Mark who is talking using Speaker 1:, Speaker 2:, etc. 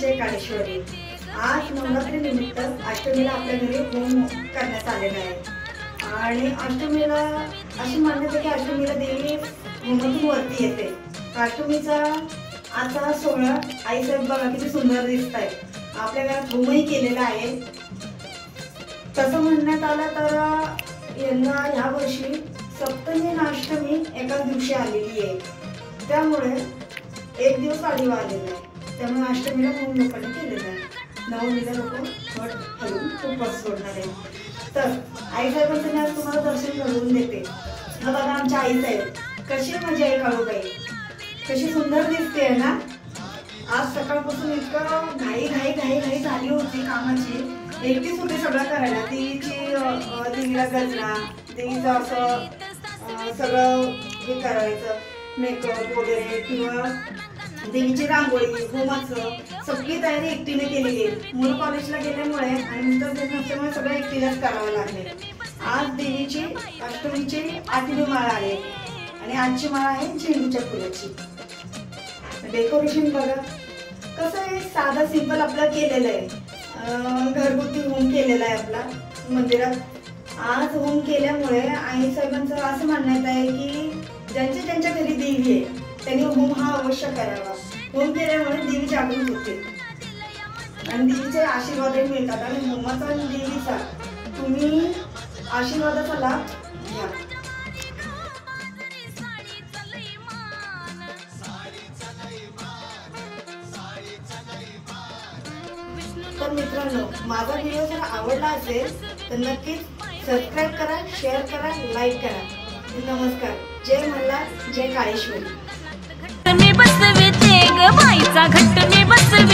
Speaker 1: जय काळेश्वरी। आज नवरात्री निमित्त अष्टमीला आपल्या घरी होम करण्यात आलेला आहे आणि अष्टमीला अशी मान्यता की अष्टमीला देवी होमातून वरती येते। अष्टमीचा आजचा सोहळा आईसाहेब बघा किती सुंदर दिसत आहे। आपल्या घरात होमही केलेला आहे। तसं म्हणण्यात आलं तर यंदा ह्या वर्षी सप्तमी आणि अष्टमी एकाच दिवशी आलेली आहे, त्यामुळे एक दिवस आधी आलेला आहे। त्यामुळे अष्टमीला होम लोकांनी केलेला आहे। नवमीला लोक घट घालून उपवास सोडणार आहे। तर आईसाहेबांचं मी आज तुम्हाला दर्शन घडवून देते। हा बघा आमच्या आईसाहेब कशी मजा आहे, काळूबाई कशी सुंदर दिसते ना। आज सकाळपासून इतकं घाई घाई घाई घाई झाली होती कामाची, एकटीच होती सगळं करायला। देवीला गजरा, देवीचं असं सगळं हे करायचं, मेकअप वगैरे किंवा देवीची रांगोळी, होमाचं सगळी तयारी एकटीने केलेली आहे। मुलं कॉलेजला गेल्यामुळे आणि मिस्टर नसल्यामुळे सगळं एकटीलाच करावं लागले। आज देवीची अष्टमीची 8वी माळ आहे आणि आजची माळ आहे झेंडूच्या फुलाची। डेकोरेशन बघा कसं आहे, साधा सिंपल आपलं केलेलं आहे। घरगुती होम केलेला आहे आपला मंदिरात। आज होम केल्यामुळे आईसाहेबांचं असं म्हणण्यात आहे की ज्यांच्या घरी देवी आहे त्यांनी होम हा अवश्य करावा। होम केल्यामुळे देवी जागृत होते आणि देवीचे आशीर्वादही मिळतात आणि होमाचा आणि देवीचा तुम्ही आशीर्वादाचा लाभ घ्या। तर मित्रांनो, माझा व्हिडिओ जर आवडला असेल तर नक्कीच सबस्क्राईब करा, शेअर करा, लाईक करा। नमस्कार। जय मल्हार, जय काळेश्वरी।
Speaker 2: मी बसविते ग बाईचा घट्ट मी बसविते।